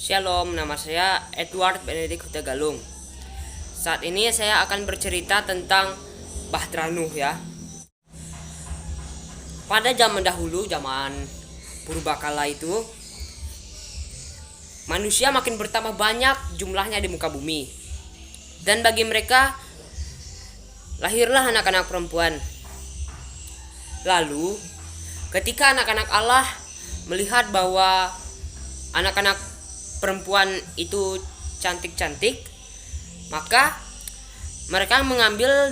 Shalom, nama saya Edward Benedict Huta Galung. Saat ini saya akan bercerita tentang Bahtera Nuh ya. Pada zaman dahulu, zaman purbakala itu, manusia makin bertambah banyak jumlahnya di muka bumi. Dan bagi mereka, lahirlah anak-anak perempuan. Lalu, ketika anak-anak Allah melihat bahwa anak-anak perempuan itu cantik-cantik, maka mereka mengambil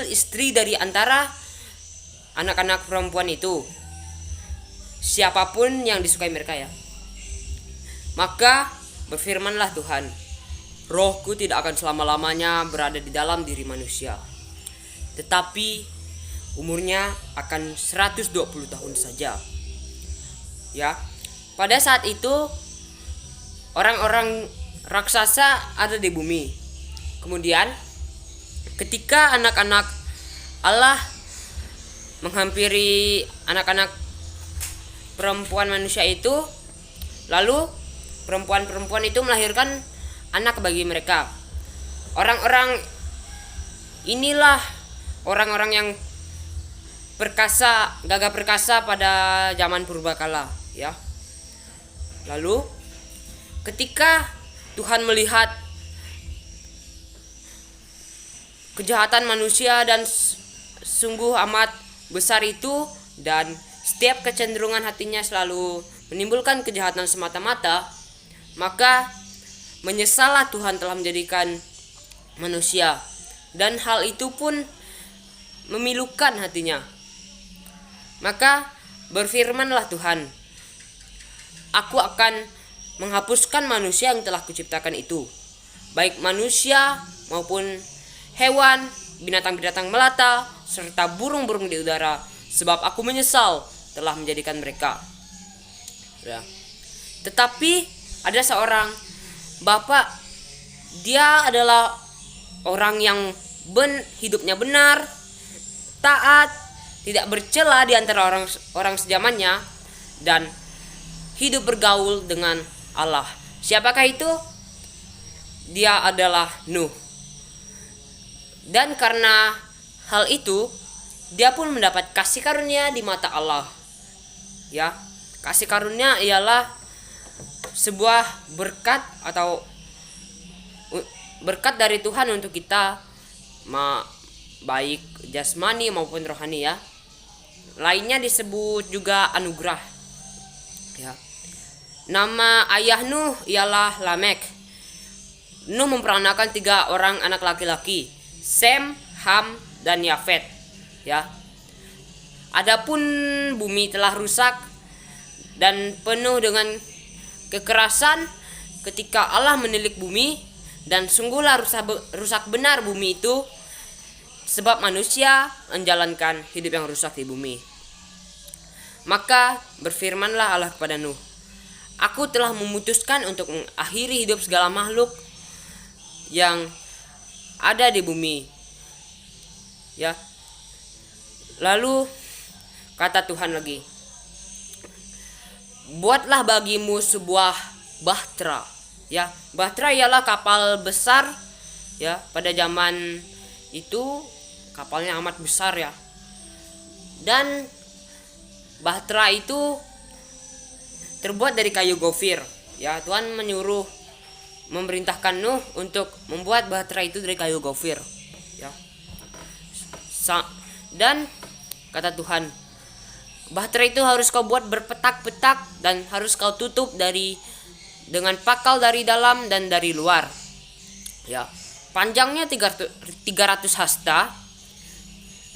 istri dari antara anak-anak perempuan itu, siapapun yang disukai mereka ya. Maka berfirmanlah Tuhan, Rohku tidak akan selama-lamanya berada di dalam diri manusia, tetapi umurnya akan 120 tahun saja. Ya. Pada saat itu orang-orang raksasa ada di bumi. Kemudian ketika anak-anak Allah menghampiri anak-anak perempuan manusia itu, lalu perempuan-perempuan itu melahirkan anak bagi mereka. Orang-orang inilah orang-orang yang perkasa, gagah perkasa pada zaman purbakala ya. Lalu ketika Tuhan melihat kejahatan manusia dan sungguh amat besar itu, dan setiap kecenderungan hatinya selalu menimbulkan kejahatan semata-mata, maka menyesallah Tuhan telah menjadikan manusia, dan hal itu pun memilukan hatinya. Maka berfirmanlah Tuhan, Aku akan menghapuskan manusia yang telah kuciptakan itu, baik manusia maupun hewan, binatang-binatang melata, serta burung-burung di udara, sebab aku menyesal telah menjadikan mereka. Ya. Tetapi ada seorang bapak, dia adalah orang yang hidupnya benar, taat, tidak bercela di antara orang sejamannya, dan hidup bergaul dengan Allah. Siapakah itu? Dia adalah Nuh. Dan karena hal itu, dia pun mendapat kasih karunia di mata Allah. Ya, kasih karunia ialah sebuah berkat atau berkat dari Tuhan untuk kita, baik jasmani maupun rohani ya. Lainnya disebut juga anugerah. Ya. Nama ayah Nuh ialah Lamek. Nuh memperanakan 3 orang anak laki-laki, Sem, Ham, dan Yafet. Ya. Adapun bumi telah rusak dan penuh dengan kekerasan ketika Allah menilik bumi, dan sungguhlah rusak benar bumi itu, sebab manusia menjalankan hidup yang rusak di bumi. Maka berfirmanlah Allah kepada Nuh, Aku telah memutuskan untuk mengakhiri hidup segala makhluk yang ada di bumi. Ya. Lalu kata Tuhan lagi, buatlah bagimu sebuah bahtera. Ya, bahtera ialah kapal besar ya, pada zaman itu kapalnya amat besar ya. Dan bahtera itu terbuat dari kayu gofir. Ya, Tuhan memerintahkan Nuh untuk membuat bahtera itu dari kayu gofir. Ya. Dan kata Tuhan, bahtera itu harus kau buat berpetak-petak dan harus kau tutup dengan pakal dari dalam dan dari luar. Ya. Panjangnya 300 hasta,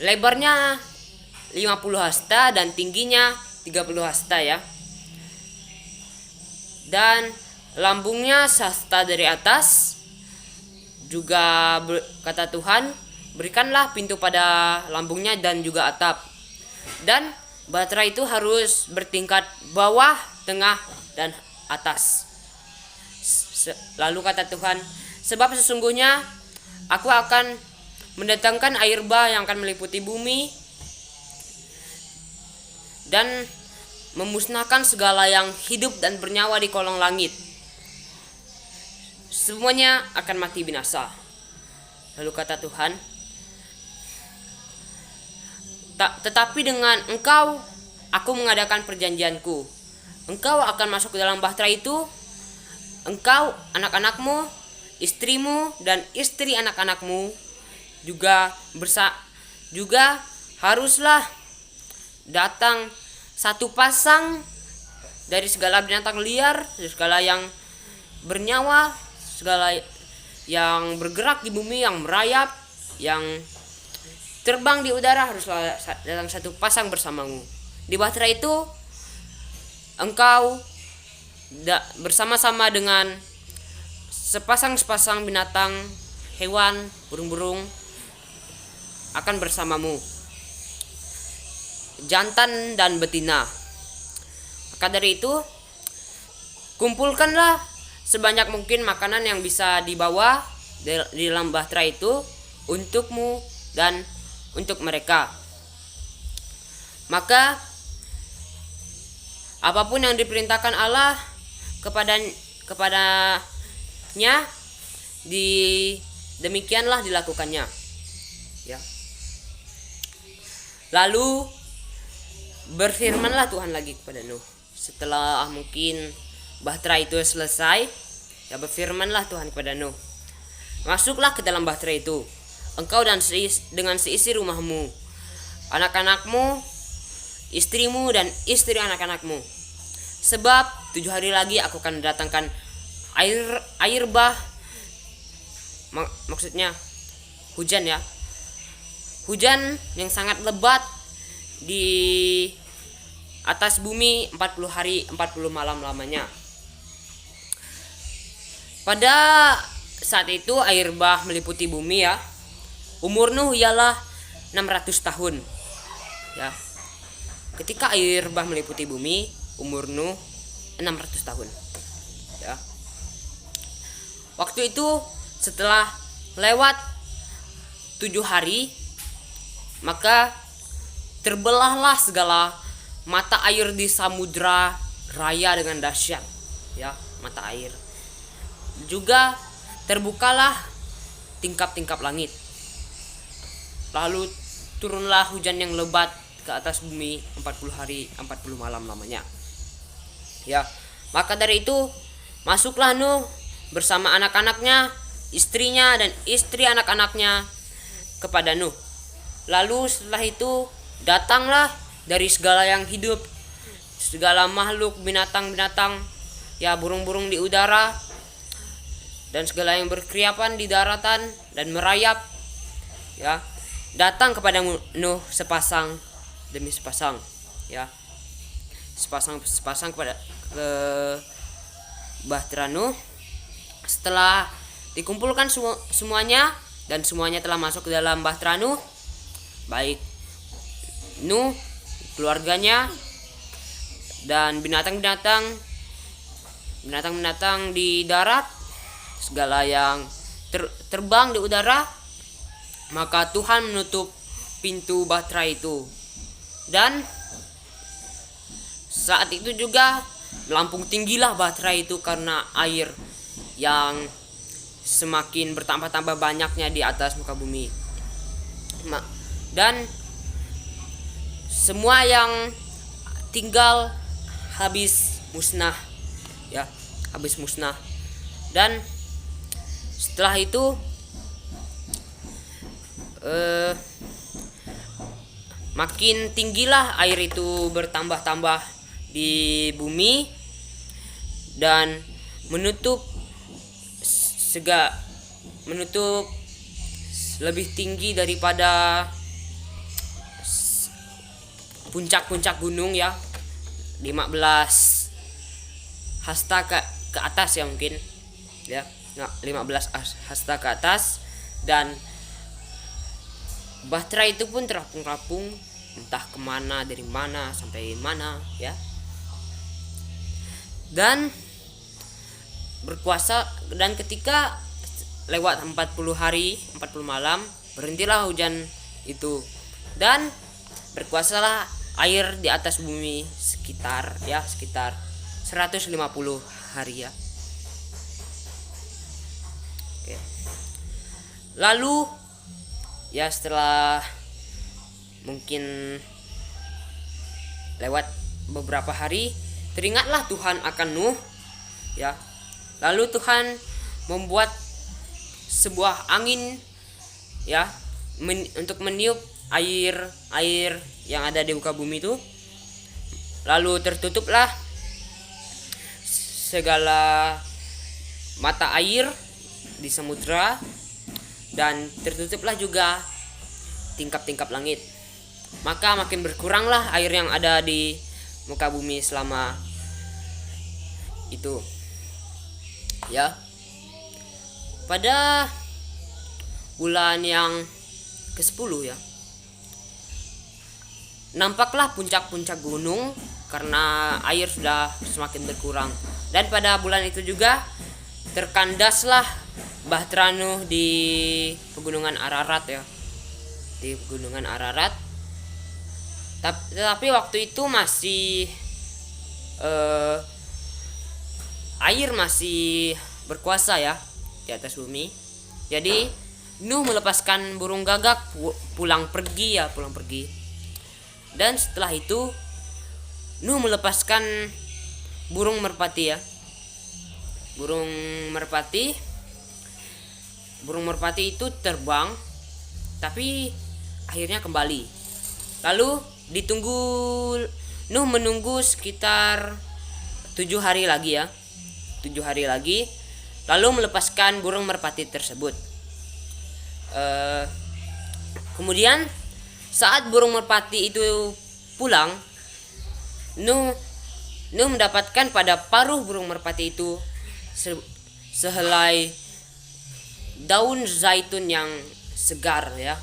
lebarnya 50 hasta, dan tingginya 30 hasta ya. Dan lambungnya sehasta dari atas. Juga kata Tuhan, berikanlah pintu pada lambungnya dan juga atap. Dan bahtera itu harus bertingkat bawah, tengah, dan atas. Lalu kata Tuhan, sebab sesungguhnya aku akan mendatangkan air bah yang akan meliputi bumi, dan memusnahkan segala yang hidup dan bernyawa di kolong langit. Semuanya akan mati binasa. Lalu kata Tuhan, tetapi dengan engkau aku mengadakan perjanjianku. Engkau akan masuk ke dalam bahtera itu, engkau, anak-anakmu, istrimu, dan istri anak-anakmu juga haruslah datang satu pasang dari segala binatang liar, dari segala yang bernyawa, segala yang bergerak di bumi, yang merayap, yang terbang di udara, haruslah datang satu pasang bersamamu. Di bahtera itu engkau bersama-sama dengan sepasang binatang, hewan, burung-burung akan bersamamu, jantan dan betina. Maka dari itu, kumpulkanlah sebanyak mungkin makanan yang bisa dibawa di dalam bahtera itu untukmu dan untuk mereka. Maka apapun yang diperintahkan Allah kepadanya, demikianlah dilakukannya. Ya. Lalu berfirmanlah Tuhan lagi kepada Nuh. Setelah mungkin bahtera itu selesai, ya berfirmanlah Tuhan kepada Nuh, masuklah ke dalam bahtera itu, engkau dan dengan seisi rumahmu, anak-anakmu, istrimu dan istri anak-anakmu. Sebab 7 hari lagi aku akan mendatangkan air bah, maksudnya hujan ya, hujan yang sangat lebat di atas bumi 40 hari 40 malam lamanya. Pada saat itu air bah meliputi bumi ya. Umur Nuh ialah 600 tahun. Ya. Ketika air bah meliputi bumi, umur Nuh 600 tahun. Ya. Waktu itu setelah lewat 7 hari, maka terbelahlah segala mata air di samudra raya dengan dahsyat, ya, mata air. Juga terbukalah tingkap-tingkap langit. Lalu turunlah hujan yang lebat ke atas bumi 40 hari 40 malam lamanya. Ya, maka dari itu masuklah Nuh bersama anak-anaknya, istrinya dan istri anak-anaknya kepada Nuh. Lalu setelah itu datanglah dari segala yang hidup, segala makhluk, binatang-binatang, ya, burung-burung di udara, dan segala yang berkeriapan di daratan dan merayap, ya, datang kepada Nuh sepasang demi sepasang, ya, sepasang kepada ke bahtera Nuh. Setelah dikumpulkan semuanya dan semuanya telah masuk ke dalam bahtera Nuh, baik Nuh, keluarganya, dan binatang-binatang di darat, segala yang terbang di udara. Maka Tuhan menutup pintu bahtera itu, dan saat itu juga melampung tinggilah bahtera itu karena air yang semakin bertambah-tambah banyaknya di atas muka bumi. Dan semua yang tinggal habis musnah, ya, habis musnah. Dan setelah itu makin tinggilah air itu bertambah-tambah di bumi dan menutup lebih tinggi daripada puncak-puncak gunung, ya, 15 hasta ke atas, ya, mungkin, ya, 15 hasta ke atas. Dan bahtera itu pun terapung-rapung entah kemana, dari mana sampai mana, ya, dan berkuasa. Dan ketika lewat 40 hari 40 malam, berhentilah hujan itu, dan berkuasalah air di atas bumi sekitar 150 hari ya. Oke. Lalu ya setelah mungkin lewat beberapa hari, teringatlah Tuhan akan Nuh ya. Lalu Tuhan membuat sebuah angin ya untuk meniup air yang ada di muka bumi itu. Lalu tertutuplah segala mata air di samudra, dan tertutuplah juga tingkap-tingkap langit. Maka makin berkuranglah air yang ada di muka bumi selama itu ya. Pada bulan yang ke-10 ya, nampaklah puncak-puncak gunung karena air sudah semakin berkurang. Dan pada bulan itu juga terkandaslah Bahtera Nuh di pegunungan Ararat ya. Di pegunungan Ararat. Tetapi waktu itu masih air masih berkuasa ya di atas bumi. Jadi Nuh melepaskan burung gagak pulang pergi. Dan setelah itu Nuh melepaskan burung merpati ya. Burung merpati itu terbang, tapi akhirnya kembali. Lalu Nuh menunggu sekitar 7 hari lagi ya. 7 hari lagi, lalu melepaskan burung merpati tersebut. Kemudian saat burung merpati itu pulang, Nuh mendapatkan pada paruh burung merpati itu sehelai daun zaitun yang segar ya.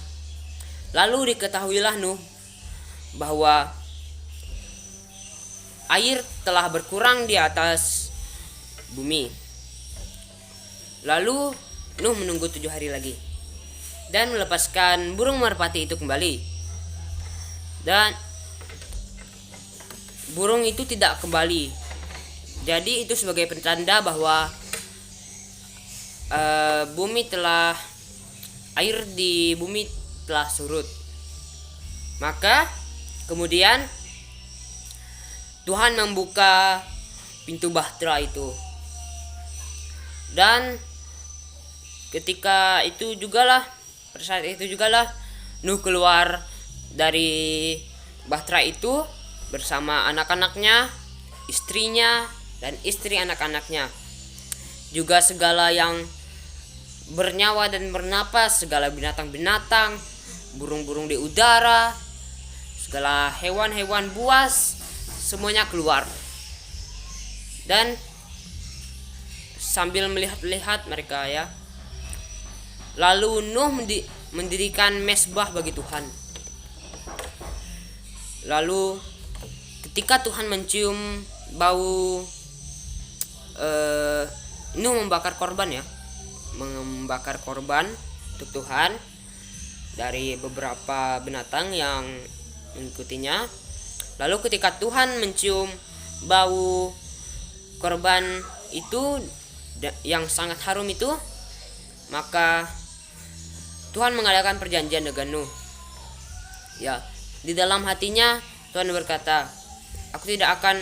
Lalu diketahuilah Nuh bahwa air telah berkurang di atas bumi. Lalu Nuh menunggu 7 hari lagi dan melepaskan burung merpati itu kembali. Dan burung itu tidak kembali. Jadi itu sebagai pertanda bahwa air di bumi telah surut. Maka kemudian Tuhan membuka pintu bahtera itu. Dan pada saat itu jugalah Nuh keluar dari bahtera itu bersama anak-anaknya, istrinya, dan istri anak-anaknya. Juga segala yang bernyawa dan bernapas, segala binatang-binatang, burung-burung di udara, segala hewan-hewan buas, semuanya keluar. Dan sambil melihat-lihat mereka ya, lalu Nuh mendirikan mezbah bagi Tuhan. Lalu ketika Tuhan mencium bau, Nuh membakar korban untuk Tuhan dari beberapa binatang yang mengikutinya. Lalu ketika Tuhan mencium bau korban itu yang sangat harum itu, maka Tuhan mengadakan perjanjian dengan Nuh. Ya, di dalam hatinya Tuhan berkata, aku tidak akan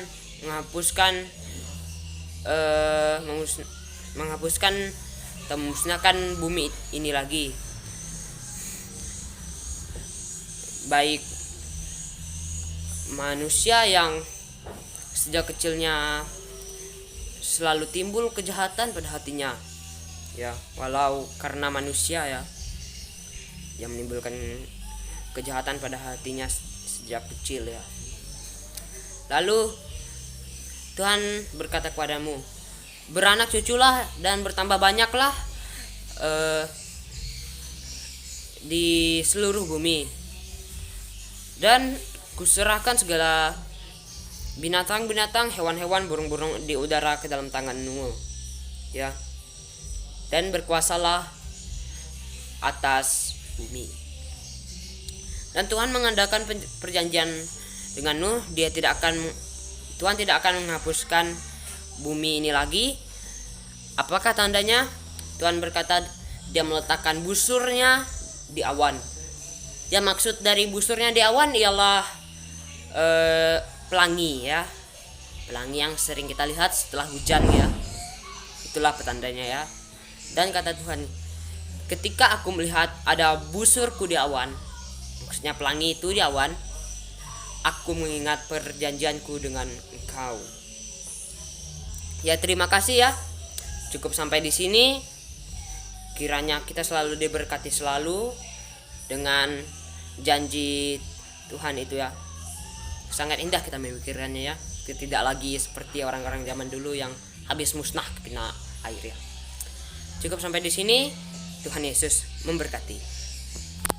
memusnahkan bumi ini lagi, baik manusia yang sejak kecilnya selalu timbul kejahatan pada hatinya ya, walau karena manusia ya yang menimbulkan kejahatan pada hatinya sejak kecil ya. Lalu Tuhan berkata kepadamu, beranak cuculah dan bertambah banyaklah di seluruh bumi, dan kuserahkan segala binatang-binatang, hewan-hewan, burung-burung di udara ke dalam tanganmu ya, dan berkuasalah atas bumi. Dan Tuhan mengadakan perjanjian dengan Nuh, Tuhan tidak akan menghapuskan bumi ini lagi. Apakah tandanya? Tuhan berkata dia meletakkan busurnya di awan. Ya, maksud dari busurnya di awan ialah pelangi ya. Pelangi yang sering kita lihat setelah hujan ya. Itulah petandanya ya. Dan kata Tuhan, ketika aku melihat ada busurku di awan, maksudnya pelangi itu di awan, aku mengingat perjanjianku dengan engkau. Ya, terima kasih ya. Cukup sampai di sini. Kiranya kita selalu diberkati selalu dengan janji Tuhan itu ya. Sangat indah kita memikirkannya ya. Tidak lagi seperti orang-orang zaman dulu yang habis musnah kena air ya. Cukup sampai di sini. Tuhan Yesus memberkati.